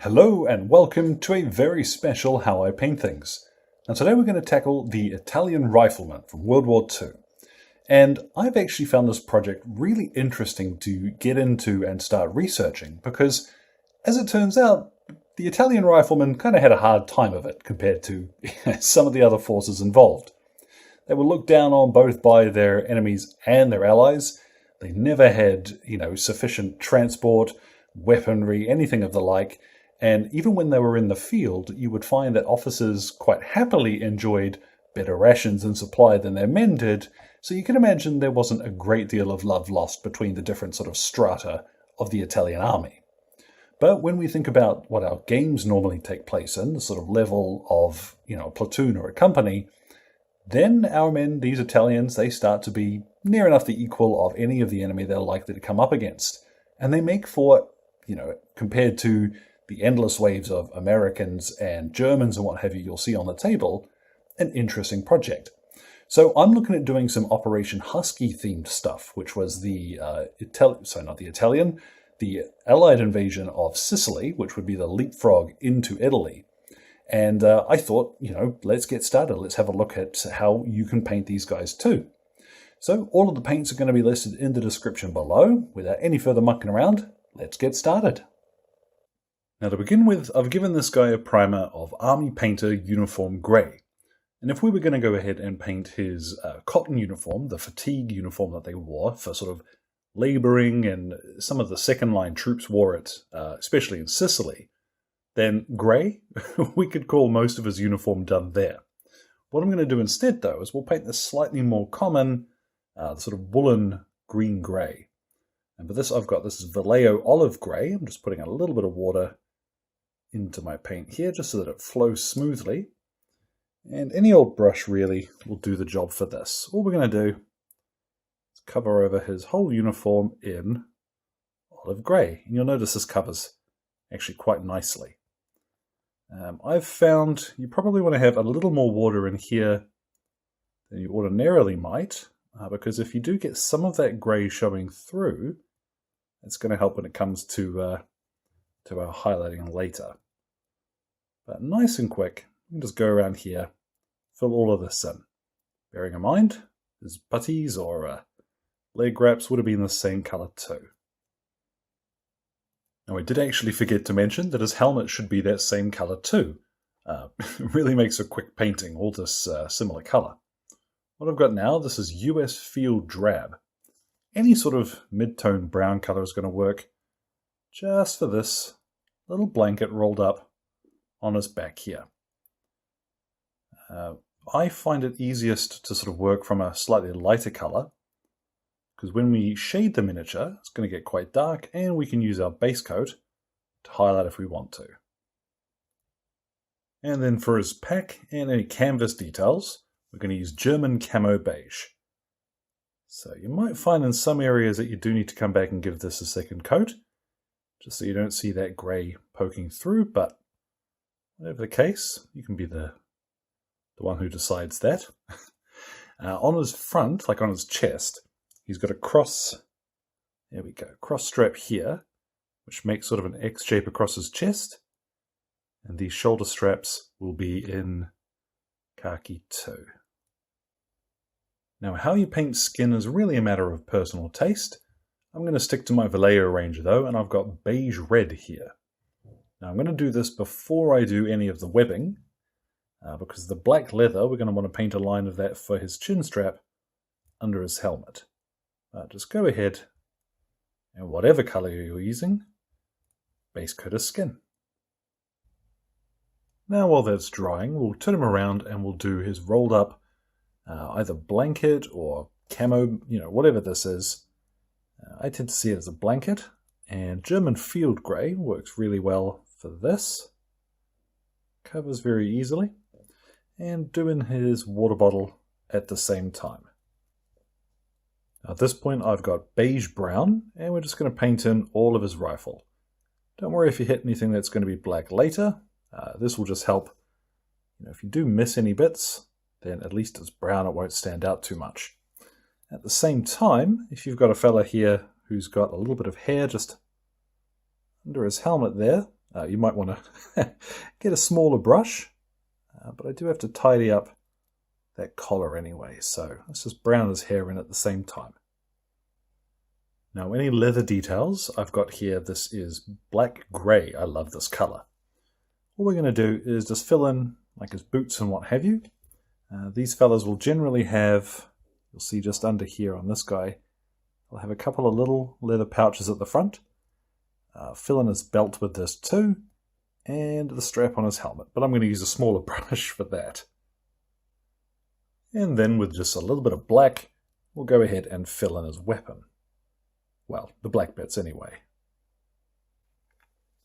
Hello and welcome to a very special How I Paint Things. Now today we're going to tackle the Italian rifleman from World War II. And I've actually found this project really interesting to get into and start researching because, as it turns out, the Italian riflemen kind of had a hard time of it compared to some of the other forces involved. They were looked down on both by their enemies and their allies. They never had, sufficient transport, weaponry, anything of the like. And even when they were in the field, you would find that officers quite happily enjoyed better rations and supply than their men did. So you can imagine there wasn't a great deal of love lost between the different sort of strata of the Italian army. But when we think about what our games normally take place in, the sort of level of, a platoon or a company, then our men, these Italians, they start to be near enough the equal of any of the enemy they're likely to come up against. And they make for, compared to the endless waves of Americans and Germans and what have you you'll see on the table, an interesting project. So I'm looking at doing some Operation Husky themed stuff, which was the the Allied invasion of Sicily, which would be the leapfrog into Italy. And I thought, let's get started. Let's have a look at how you can paint these guys too. So all of the paints are going to be listed in the description below. Without any further mucking around, let's get started. Now to begin with, I've given this guy a primer of Army Painter Uniform Grey. And if we were going to go ahead and paint his cotton uniform, the fatigue uniform that they wore for sort of labouring, and some of the second line troops wore it, especially in Sicily, then grey, we could call most of his uniform done there. What I'm going to do instead though is we'll paint this slightly more common, sort of woolen green grey. And for this I've got this Vallejo olive grey. I'm just putting a little bit of water into my paint here just so that it flows smoothly. And any old brush really will do the job for this. All we're going to do is cover over his whole uniform in olive grey. And you'll notice this covers actually quite nicely. I've found you probably want to have a little more water in here than you ordinarily might, because if you do get some of that grey showing through, it's going to help when it comes to our highlighting later. But nice and quick, you can just go around here, fill all of this in. Bearing in mind, his puttees or leg wraps would have been the same colour too. Now I did actually forget to mention that his helmet should be that same colour too. It really makes a quick painting, all this similar colour. What I've got now, this is US Field Drab. Any sort of mid-tone brown colour is going to work just for this little blanket rolled up on his back here. I find it easiest to sort of work from a slightly lighter colour, because when we shade the miniature, it's going to get quite dark, and we can use our base coat to highlight if we want to. And then for his pack and any canvas details, we're going to use German Camo Beige. So you might find in some areas that you do need to come back and give this a second coat, just so you don't see that grey poking through, but whatever the case, you can be the one who decides that. On his front, like on his chest, he's got a cross strap here, which makes sort of an X shape across his chest, and these shoulder straps will be in khaki too. Now how you paint skin is really a matter of personal taste. I'm going to stick to my Vallejo range though, and I've got beige red here. Now I'm going to do this before I do any of the webbing, because the black leather, we're going to want to paint a line of that for his chin strap under his helmet. Just go ahead and whatever colour you're using, base coat his skin. Now while that's drying, we'll turn him around and we'll do his rolled up either blanket or camo, whatever this is. I tend to see it as a blanket, and German Field Grey works really well for this. Covers very easily, and doing his water bottle at the same time. At this point I've got beige brown, and we're just going to paint in all of his rifle. Don't worry if you hit anything that's going to be black later. This will just help. If you do miss any bits, then at least it's brown, it won't stand out too much. At the same time, if you've got a fella here who's got a little bit of hair just under his helmet there, You might want to get a smaller brush, but I do have to tidy up that collar anyway, so let's just brown his hair in at the same time. Now any leather details I've got here, this is black grey. I love this colour. All we're going to do is just fill in like his boots and what have you. These fellas will generally have, you'll see just under here on this guy, they'll have a couple of little leather pouches at the front. Fill in his belt with this too, and the strap on his helmet, but I'm going to use a smaller brush for that. And then with just a little bit of black, we'll go ahead and fill in his weapon. Well, the black bits anyway.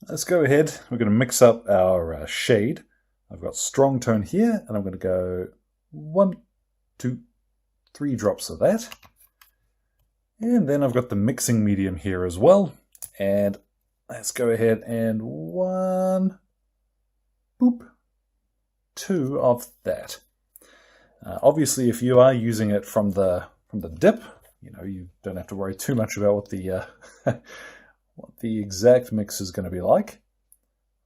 Let's go ahead, we're going to mix up our shade. I've got strong tone here, and I'm going to go 1, 2, 3 drops of that. And then I've got the mixing medium here as well, and let's go ahead and 1, boop, 2 of that. Obviously, if you are using it from the dip, you don't have to worry too much about what the what the exact mix is going to be like.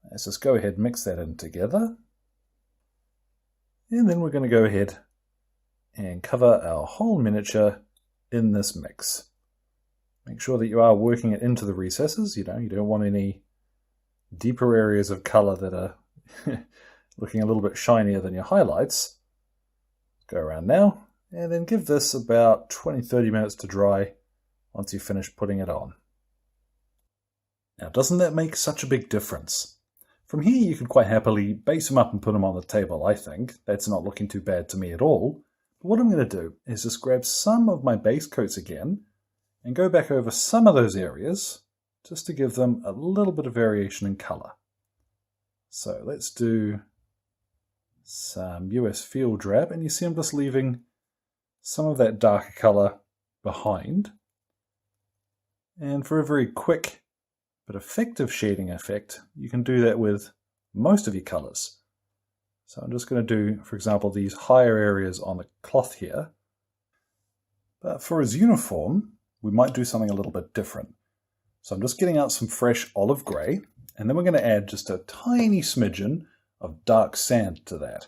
Let's just go ahead and mix that in together. And then we're going to go ahead and cover our whole miniature in this mix. Make sure that you are working it into the recesses. You don't want any deeper areas of color that are looking a little bit shinier than your highlights. Go around now, and then give this about 20-30 minutes to dry once you've finished putting it on. Now, doesn't that make such a big difference? From here, you can quite happily base them up and put them on the table, I think. That's not looking too bad to me at all. But what I'm going to do is just grab some of my base coats again and go back over some of those areas just to give them a little bit of variation in color. So let's do some US Field Drab, and you see I'm just leaving some of that darker color behind. And for a very quick but effective shading effect, you can do that with most of your colors. So I'm just going to do, for example, these higher areas on the cloth here. But for his uniform, we might do something a little bit different. So I'm just getting out some fresh olive grey, and then we're going to add just a tiny smidgen of dark sand to that.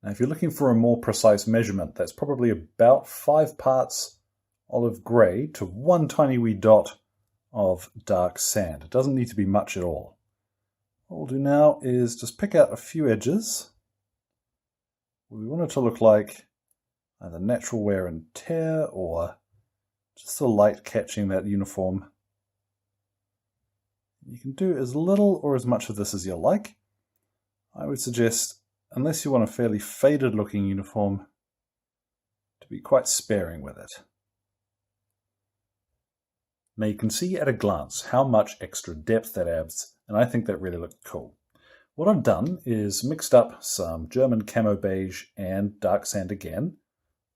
Now, if you're looking for a more precise measurement, that's probably about 5 parts olive grey to 1 tiny wee dot of dark sand. It doesn't need to be much at all. What we'll do now is just pick out a few edges. We want it to look like either natural wear and tear or just the light catching that uniform. You can do as little or as much of this as you like. I would suggest, unless you want a fairly faded looking uniform, to be quite sparing with it. Now you can see at a glance how much extra depth that adds, and I think that really looked cool. What I've done is mixed up some German camo beige and dark sand again.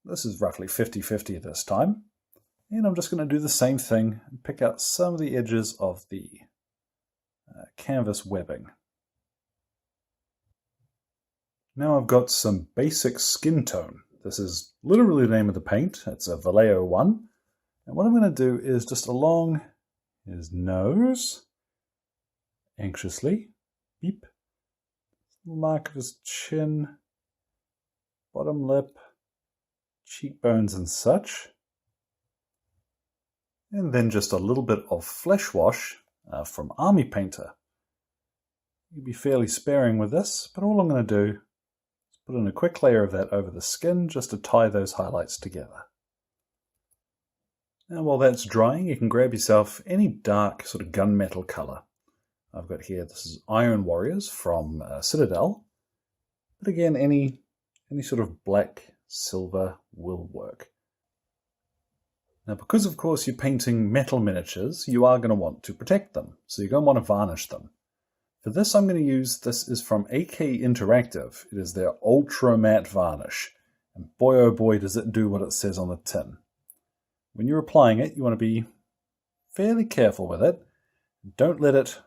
This is roughly 50-50 this time. And I'm just going to do the same thing and pick out some of the edges of the canvas webbing. Now I've got some basic skin tone. This is literally the name of the paint. It's a WW2. And what I'm going to do is just along his nose, anxiously, beep, mark of his chin, bottom lip, cheekbones and such. And then just a little bit of flesh wash from Army Painter. You'll be fairly sparing with this, but all I'm going to do is put in a quick layer of that over the skin just to tie those highlights together. Now while that's drying, you can grab yourself any dark sort of gunmetal colour. I've got here, this is Iron Warriors from Citadel. But again, any sort of black, silver will work. Now because of course you're painting metal miniatures, you are going to want to protect them. So you're going to want to varnish them. For this I'm going to use, this is from AK Interactive. It is their Ultra Matte Varnish. And boy oh boy does it do what it says on the tin. When you're applying it, you want to be fairly careful with it. Don't let it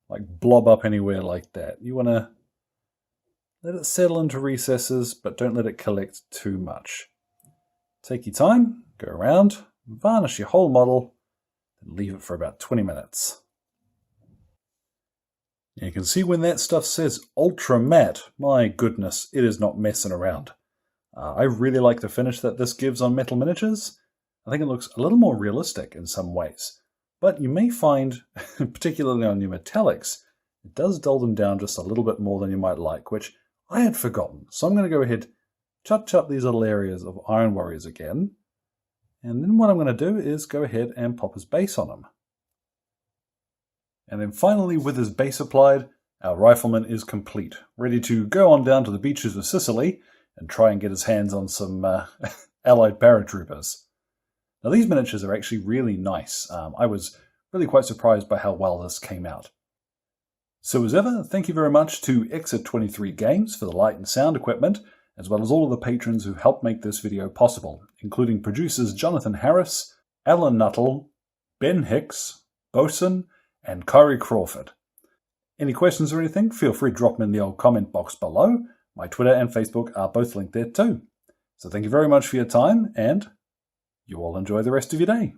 blob up anywhere like that. You want to let it settle into recesses, but don't let it collect too much. Take your time, go around, varnish your whole model, and leave it for about 20 minutes. You can see when that stuff says ultra matte, my goodness, it is not messing around. I really like the finish that this gives on metal miniatures. I think it looks a little more realistic in some ways. But you may find, particularly on your metallics, it does dull them down just a little bit more than you might like, which I had forgotten. So I'm going to go ahead, touch up these little areas of Iron Warriors again. And then what I'm going to do is go ahead and pop his base on him. And then finally, with his base applied, our rifleman is complete, ready to go on down to the beaches of Sicily and try and get his hands on some Allied paratroopers. Now these miniatures are actually really nice. I was really quite surprised by how well this came out. So as ever, thank you very much to Exit 23 Games for the light and sound equipment, as well as all of the patrons who helped make this video possible, including producers Jonathan Harris, Alan Nuttall, Ben Hicks, Bosun, and Kyrie Crawford. Any questions or anything, feel free to drop them in the old comment box below. My Twitter and Facebook are both linked there too. So thank you very much for your time, and you all enjoy the rest of your day.